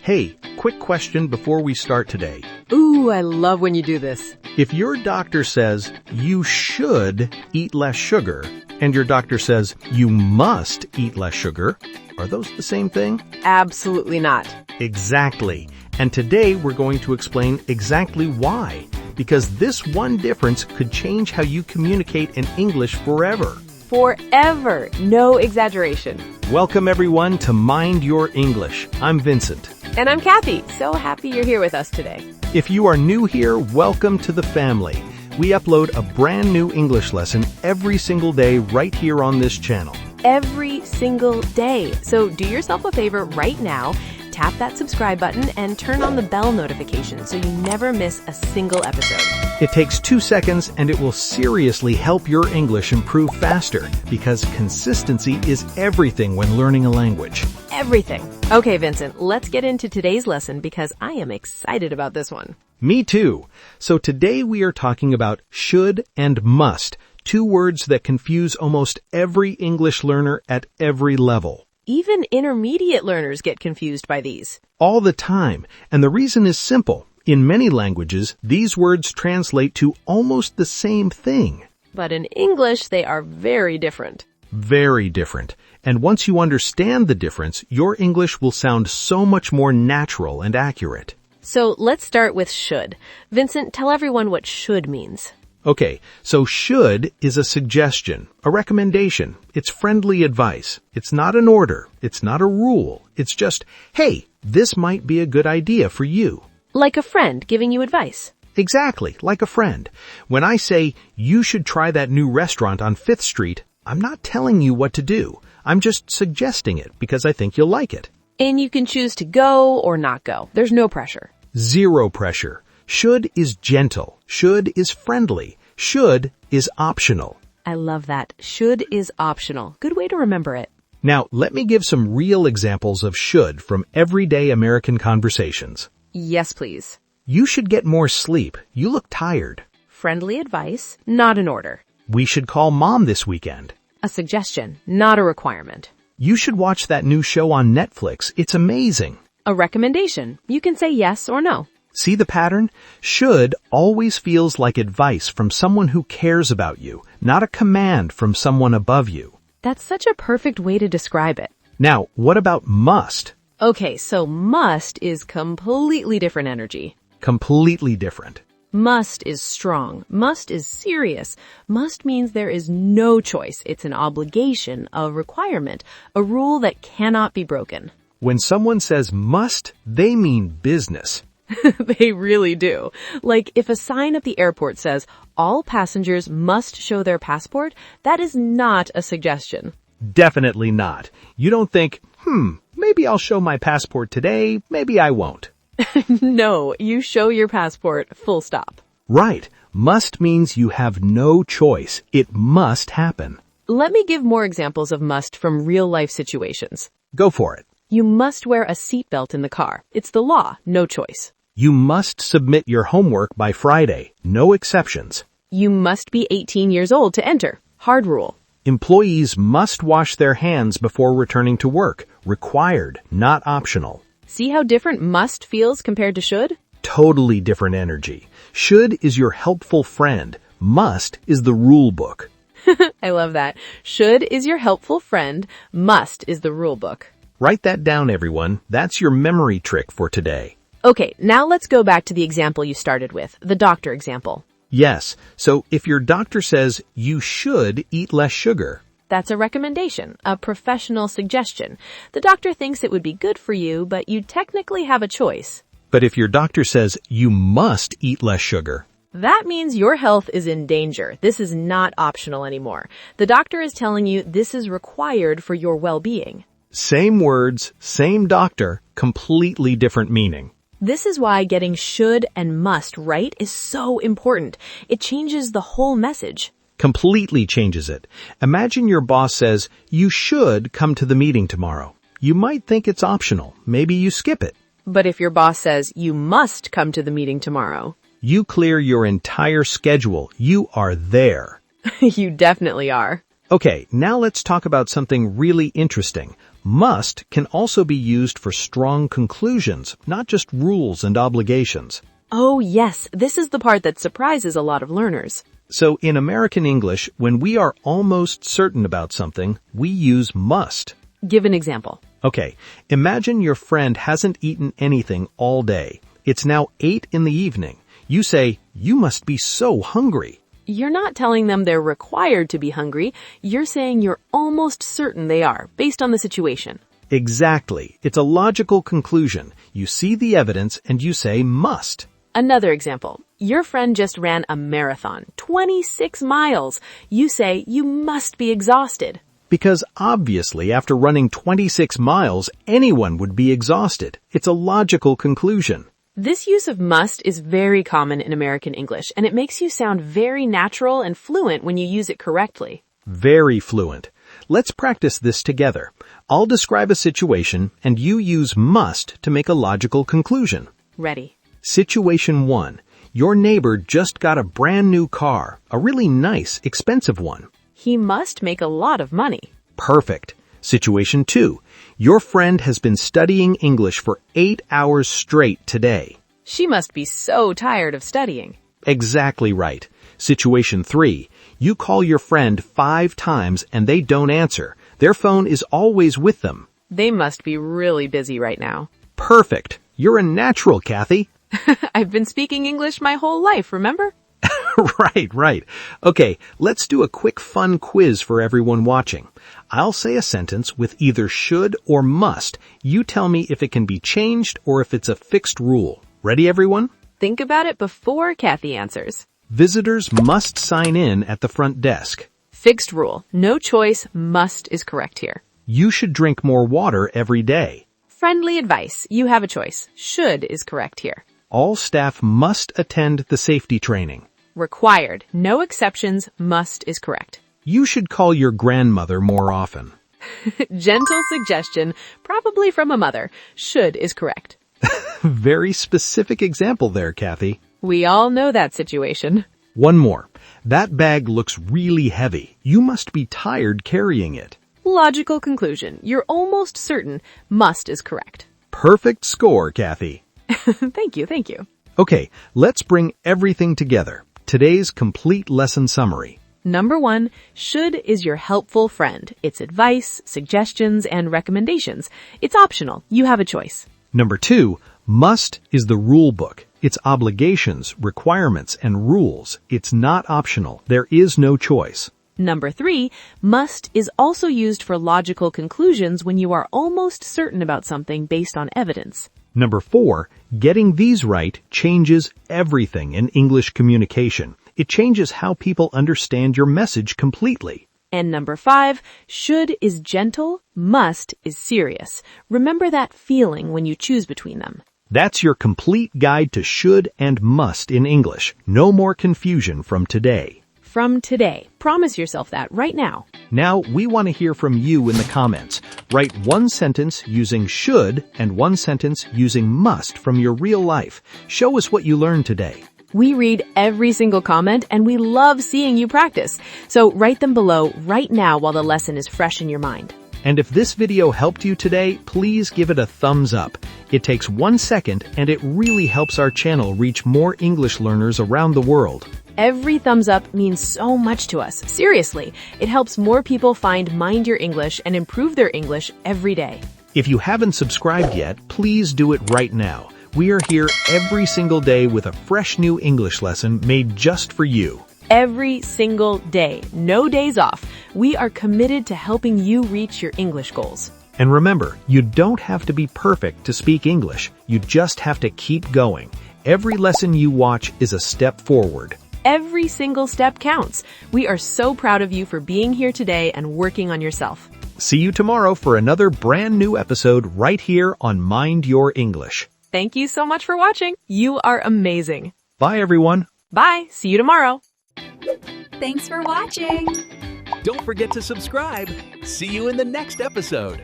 Hey, quick question before we start today. Ooh, I love when you do this. If your doctor says you should eat less sugar, and your doctor says you must eat less sugar, are those the same thing? Absolutely not. Exactly. And today we're going to explain exactly why. Because this one difference could change how you communicate in English forever. Forever. No exaggeration. Welcome everyone to Mind Your English. I'm Vincent. And I'm Kathy. So happy you're here with us today. If you are new here, welcome to the family. We upload a brand new English lesson every single day right here on this channel. Every single day. So do yourself a favor right now. Tap that subscribe button and turn on the bell notification so you never miss a single episode. It takes 2 seconds and it will seriously help your English improve faster because consistency is everything when learning a language. Everything. Okay, Vincent, let's get into today's lesson because I am excited about this one. Me too. So today we are talking about should and must, two words that confuse almost every English learner at every level. Even intermediate learners get confused by these. All the time. And the reason is simple. In many languages, these words translate to almost the same thing. But in English, they are very different. Very different. And once you understand the difference, your English will sound so much more natural and accurate. So let's start with should. Vincent, tell everyone what should means. Okay, so should is a suggestion, a recommendation. It's friendly advice. It's not an order. It's not a rule. It's just, hey, this might be a good idea for you. Like a friend giving you advice. Exactly, like a friend. When I say, you should try that new restaurant on 5th Street, I'm not telling you what to do. I'm just suggesting it because I think you'll like it. And you can choose to go or not go. There's no pressure. Zero pressure. Should is gentle. Should is friendly. Should is optional. I love that. Should is optional. Good way to remember it. Now, let me give some real examples of should from everyday American conversations. Yes, please. You should get more sleep. You look tired. Friendly advice, not an order. We should call mom this weekend. A suggestion, not a requirement. You should watch that new show on Netflix. It's amazing. A recommendation. You can say yes or no. See the pattern? Should always feels like advice from someone who cares about you, not a command from someone above you. That's such a perfect way to describe it. Now, what about must? Okay, so must is completely different energy. Completely different. Must is strong. Must is serious. Must means there is no choice. It's an obligation, a requirement, a rule that cannot be broken. When someone says must, they mean business. They really do. Like if a sign at the airport says, all passengers must show their passport, that is not a suggestion. Definitely not. You don't think, maybe I'll show my passport today, maybe I won't. No, you show your passport, full stop. Right. Must means you have no choice. It must happen. Let me give more examples of must from real life situations. Go for it. You must wear a seatbelt in the car. It's the law, no choice. You must submit your homework by Friday. No exceptions. You must be 18 years old to enter. Hard rule. Employees must wash their hands before returning to work. Required, not optional. See how different must feels compared to should? Totally different energy. Should is your helpful friend. Must is the rule book. I love that. Should is your helpful friend. Must is the rule book. Write that down, everyone. That's your memory trick for today. Okay, now let's go back to the example you started with, the doctor example. Yes, so if your doctor says you should eat less sugar, that's a recommendation, a professional suggestion. The doctor thinks it would be good for you, but you technically have a choice. But if your doctor says you must eat less sugar, that means your health is in danger. This is not optional anymore. The doctor is telling you this is required for your well-being. Same words, same doctor, completely different meaning. This is why getting should and must right is so important. It changes the whole message. Completely changes it. Imagine your boss says, you should come to the meeting tomorrow. You might think it's optional. Maybe you skip it. But if your boss says, you must come to the meeting tomorrow, you clear your entire schedule. You are there. You definitely are. Okay, now let's talk about something really interesting. Must can also be used for strong conclusions, not just rules and obligations. Oh yes, this is the part that surprises a lot of learners. So in American English, when we are almost certain about something, we use must. Give an example. Okay, imagine your friend hasn't eaten anything all day. It's now 8 in the evening. You say, "You must be so hungry." You're not telling them they're required to be hungry. You're saying you're almost certain they are, based on the situation. Exactly. It's a logical conclusion. You see the evidence and you say must. Another example. Your friend just ran a marathon, 26 miles. You say you must be exhausted. Because obviously after running 26 miles, anyone would be exhausted. It's a logical conclusion. This use of must is very common in American English, and it makes you sound very natural and fluent when you use it correctly. Very fluent. Let's practice this together. I'll describe a situation, and you use must to make a logical conclusion. Ready. Situation 1. Your neighbor just got a brand new car, a really nice, expensive one. He must make a lot of money. Perfect. Situation 2. Your friend has been studying English for 8 hours straight today. She must be so tired of studying. Exactly right. Situation 3. You call your friend 5 times and they don't answer. Their phone is always with them. They must be really busy right now. Perfect. You're a natural, Kathy. I've been speaking English my whole life, remember? Right. Okay, let's do a quick fun quiz for everyone watching. I'll say a sentence with either should or must. You tell me if it can be changed or if it's a fixed rule. Ready, everyone? Think about it before Kathy answers. Visitors must sign in at the front desk. Fixed rule. No choice. Must is correct here. You should drink more water every day. Friendly advice. You have a choice. Should is correct here. All staff must attend the safety training. Required. No exceptions. Must is correct. You should call your grandmother more often. Gentle suggestion, probably from a mother. Should is correct. Very specific example there, Kathy. We all know that situation. One more. That bag looks really heavy. You must be tired carrying it. Logical conclusion. You're almost certain must is correct. Perfect score, Kathy. Thank you. Okay, let's bring everything together. Today's complete lesson summary. Number 1, should is your helpful friend. It's advice, suggestions, and recommendations. It's optional. You have a choice. Number 2, must is the rule book. It's obligations, requirements, and rules. It's not optional. There is no choice. Number 3, must is also used for logical conclusions when you are almost certain about something based on evidence. Number 4, getting these right changes everything in English communication. It changes how people understand your message completely. And number 5, should is gentle, must is serious. Remember that feeling when you choose between them. That's your complete guide to should and must in English. No more confusion from today. From today. Promise yourself that right now. Now, we want to hear from you in the comments. Write one sentence using should and one sentence using must from your real life. Show us what you learned today. We read every single comment and we love seeing you practice. So write them below right now while the lesson is fresh in your mind. And if this video helped you today, please give it a thumbs up. It takes 1 second and it really helps our channel reach more English learners around the world. Every thumbs up means so much to us. Seriously, it helps more people find Mind Your English and improve their English every day. If you haven't subscribed yet, please do it right now. We are here every single day with a fresh new English lesson made just for you. Every single day, no days off. We are committed to helping you reach your English goals. And remember, you don't have to be perfect to speak English. You just have to keep going. Every lesson you watch is a step forward. Every single step counts. We are so proud of you for being here today and working on yourself. See you tomorrow for another brand new episode right here on Mind Your English. Thank you so much for watching. You are amazing. Bye, everyone. Bye. See you tomorrow. Thanks for watching. Don't forget to subscribe. See you in the next episode.